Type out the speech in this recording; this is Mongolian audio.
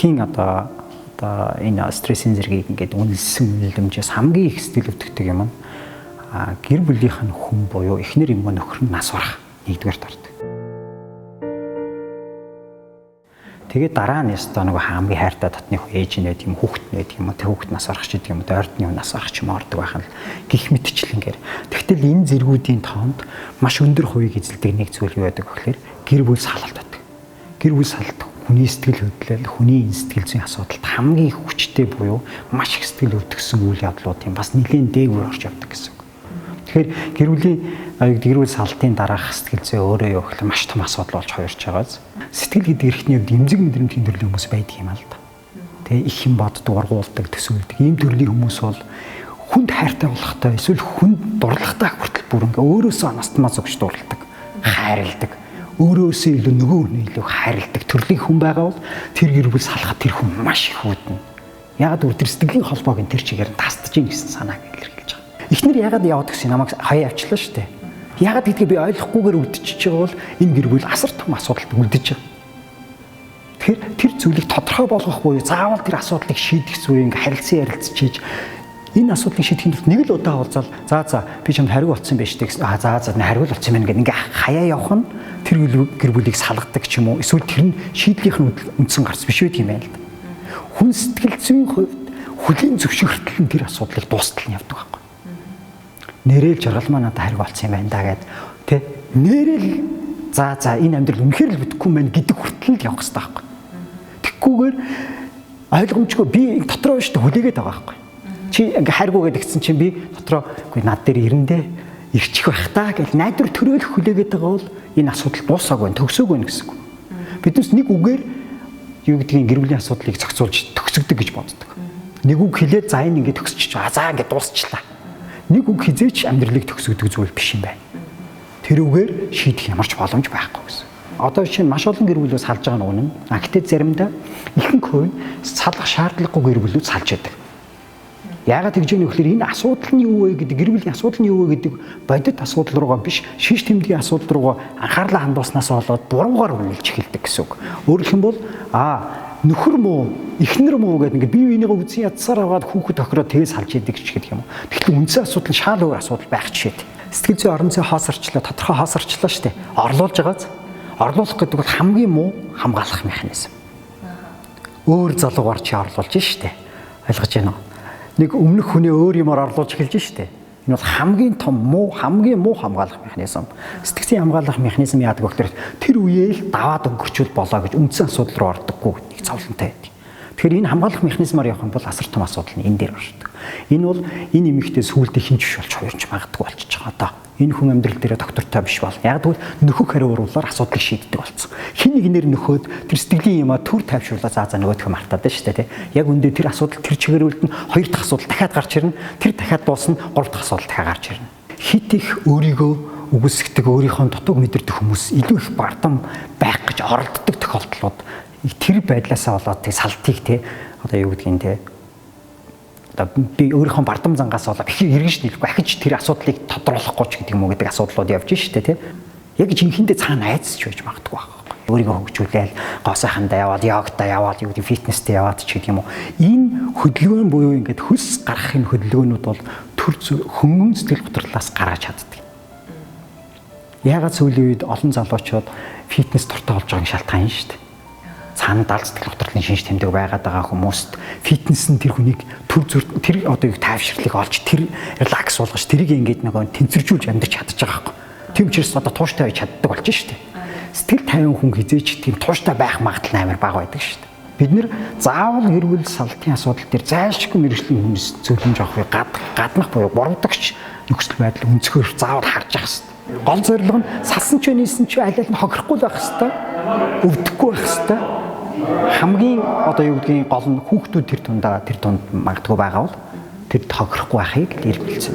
дэлхийн одоо энэ стрессийн зэргийг ингээд үнэлсэн үнэлэмжээс хамгийн их сэтгэл өвдөгдөг юм. Гэр бүлийнх нь хүн буюу эхнэр юм нөхөр нь нас барах нэгдүгээр тарт. Тэгээд дараа нь ястаа нөгөө хамгийн хайртай татны ээж нэт юм хүүхэд нэт юм тэг хүүхэд нас барах ч гэдэг юм ойртны нас барах ч юм ордог байх нь гих мэтчлэнгээр. Тэгтэл энэ зэргүүдийн тоонд маш өндөр хувийг эзэлдэг нэг зүйл юу байдаг гэхээр гэр бүл салалт. Гэр бүл салалт хүний сэтгэл хөдлөл, хүний сэтгэл зүйн асуудалд хамгийн их хүчтэй буюу маш их сэтгэл өвдөгсөн үйл явдлуудын бас нэлийн дээгүүр орж явдаг гэсэн үг. Тэгэхээр гэр бүл салтын дараах сэтгэл зүй өөрөө юу гэхээр маш том асуудал болж хуурч байгааз. Сэтгэл гэдэг эрхтний хувьд эмзэг мэдрэмтийн төрлийн хүмүүс байдаг юм аа л да. Тэгээ их юм боддог, ургуулдаг, төсөөлдөг. Ийм төрлийн хүмүүс бол хүнд хайртай болохтой эсвэл хүнд дурлагтай хүртэл бүр ингээ өөрөөсөө анастмаа зүгш дурладаг, хайрладаг. Өөрөөсөө илүү нөгөө хүнээ илүү хайрладаг төрлийн хүн байгаа бол тэр гэр бүл салахад тэр хүн маш их үүднэ. Ягаад гэвэл тэр сэтгэлийн холбоог энэ тэр чигээр тасдаж ийн гэсэн санааг илэрхийлж байгаа. Эхнэр ягаад яваад гэсэн намайг хаяа авчлаа шүү дээ. Ягаад гэдгийг би ойлгохгүйгээр үлдчихэж байгаа бол энэ гэр бүл асар том асуудалд үлдэж байгаа. Тэгэхээр тэр зүйлийг тодорхой болгох буюу заавал тэр асуудлыг шийдэх зүгээр ингээ харилцан ярилцчихийж энэ асуудлыг шийдэхэд нэг л удаа уулзаад за би чамд хариу болсон байж тээ гэсэн за хариу болсон юм ингээд ингээ хаяа явах нь тэр гэр бүлийг салгадаг ч юм уу эсвэл тэр нь шийдлийнх нь үндсэн гарц биш үү тийм байл л да. Хүн сэтгэл зүйн хувьд хүлийн зөвшөөрөлтөл нь тэр асуудлыг дуустал нь явдаг байхгүй. Нэрэл жаргал маань надад хариу болсон юм байна да гэд тэ нэрэл за энэ амьдрал үнэхээр л битгэхгүй юм байна гэдэг хүртэл л явах хэрэгтэй байхгүй. Тэгхгүйгээр ойлгомжгүй би дотроо шүү дээ хүлээгээд байгаа байхгүй. Чи ингээ хайргуугээд игцэн чинь би дотроо үгүй над дээр ирэндээ ирчих байх та гэж найдвар төрөөлөх хүлээгээд байгаа бол энэ асуудал дуусаагүй төгсөөгүй гэсэн үг. Биднес нэг үгээр юу гэдгийг гэр бүлийн асуудлыг зохицуулж төгсөгдөг гэж боддог. Нэг үг хэлээд за энэ ингээ төгсчих. За ингээ дуусчлаа. Нэг үг хизээч амьдралыг төгсгдөг зүйл биш юм байна. Тэр үгээр шийдэх ямар ч боломж байхгүй гэсэн. Одоо чинь маш олон гэр бүлүүд салж байгаа нь үнэн. Гэхдээ заримдаа ихэнх хувь салах шаардлагагүй гэр бүлүүд салж байдаг. Яагаад гэж юм гэхээр энэ асуудал нь юу вэ гэдэг гэр бүлийн асуудал нь юу вэ гэдэг бодит асуудал руугаа биш шиш тэмдгийн асуудал руугаа анхаарлаа хандууснаас болоод буруугаар үнэлж эхэлдэг гэсэн үг. Өөрөлдөх юм бол нөхөр муу, эхнэр муу гэдэг ингээд бие биенийгээ үзэн ядсаар аваад хүүхэд тохироо тэгээ салж идэг ч гэдэг юм уу. Тэгэхээр үндсэн асуудал нь шал өөр асуудал байх жишээд. Сэтгэл зүй орон зай хоосорчлоо, тодорхой хоосорчлоо шүү дээ. Орлуулж байгааз. Орлуулах гэдэг бол хамгийн муу хамгаалах механизм. Өөр залуугаар чи орлуулж шүү дээ. Ойлгож байна уу? Нэг өмнөх хүний өөр юмар орлуулж эхэлж шүү дээ. Энэ бол хамгийн муу хамгаалах механизм. Сэтгцийн хамгаалах механизм яадаг вэ гэхээр тэр үеэ л даваад өнгөрчүүл болоо гэж үндсэн асуудал руу ордоггүй нэг зовлонтой байдаг. Тэгэхээр энэ хамгаалах механизмаар явах юм бол асар том асуудал нь энэ дээр оршдог. Энэ бол энэ эмэгтэй сүулдэ хинж биш болж хуурч магадгүй болчихж байгаа даа. Энэ хүн амьдрал дээр доктортой биш бол яг тэгвэл нөхөг хариу уруулаар асуудлыг шийддэг болсон. Хин нэгнэр нөхөд тэр сэтгэлийн юмаа төр тайвшруулаа за нөгөөдхөө мартаад байна шүү дээ. Яг үндэ тэр асуудал тэр чигээр үлдэн хоёр дахь асуудал дахиад гарч ирнэ. Тэр дахиад дуусна гурав дахь асуудал дахиад гарч ирнэ. Хит их өөрийгөө үгүйсгдэг өөрийнхөө дутууг мэдэрдэг хүмүүс илүү их бардам байх гэж оролддог тохиолдлууд тэр байдлаасаа болоод тэг салтыг те одоо юу гэдгийг те би өөрийнхөө бардам зангаас болоод их эргэж нийлэхгүй ахиж тэр асуудлыг тодруулахгүй ч гэдэг юм уу гэдэг асуудлууд явж штэ те яг жинхэнэ цаана айцч байж магадгүй байна. Өөрийгөө хөгжүүлээл гоо сайхандаа яваад йогта яваад юу гэдэг фитнестэй яваад ч гэдэг юм уу. Энэ хөдөлгөөн буюу ингээд хөлс гарах энэ хөдөлгөөнүүд бол төр хөнгөн сэтгэл готрлаас гаргаж чаддаг. Яагаад сүүлийн үед олон залуучууд фитнес дуртай болж байгаа шалтгаан юм штэ. Цаана даалт сэтгэл готрлын шинж тэмдэг байгаад байгаа хүмүүст фитнес нь тэр хүнийг төр зүр тэр одоо юу тайвширлыг олж тэр релакс болгож тэрийг ингээд нөгөө тэнцвэржүүлж амьдарч чадчих байгаа юм. Тийм учраас одоо тууштай байж чаддаг болж штэ. Сэтгэл тайван хүн хизээч тийм тууштай байх магадлал амар бага байдаг шүү дээ. Бид нэр заавал гэр бүл салтын асуудал дээр зайлшгүй мэргэжлийн хүмүүс зөвлөмж авахыг гаднах буюу буруудагч нөхцөл байдал өнцгөр заавал харж ах хэрэгтэй. Гол зорилго нь салсан ч нийсэн ч аль аль нь хохирохгүй байх хэрэгтэй. Өвдөхгүй байх хэрэгтэй. Хамгийн одоо юу гэдгийг гол нь хүүхдүүд тэр тунд магадгүй байгаа бол тэр хохирохгүй байхыг илэрхийлсэн.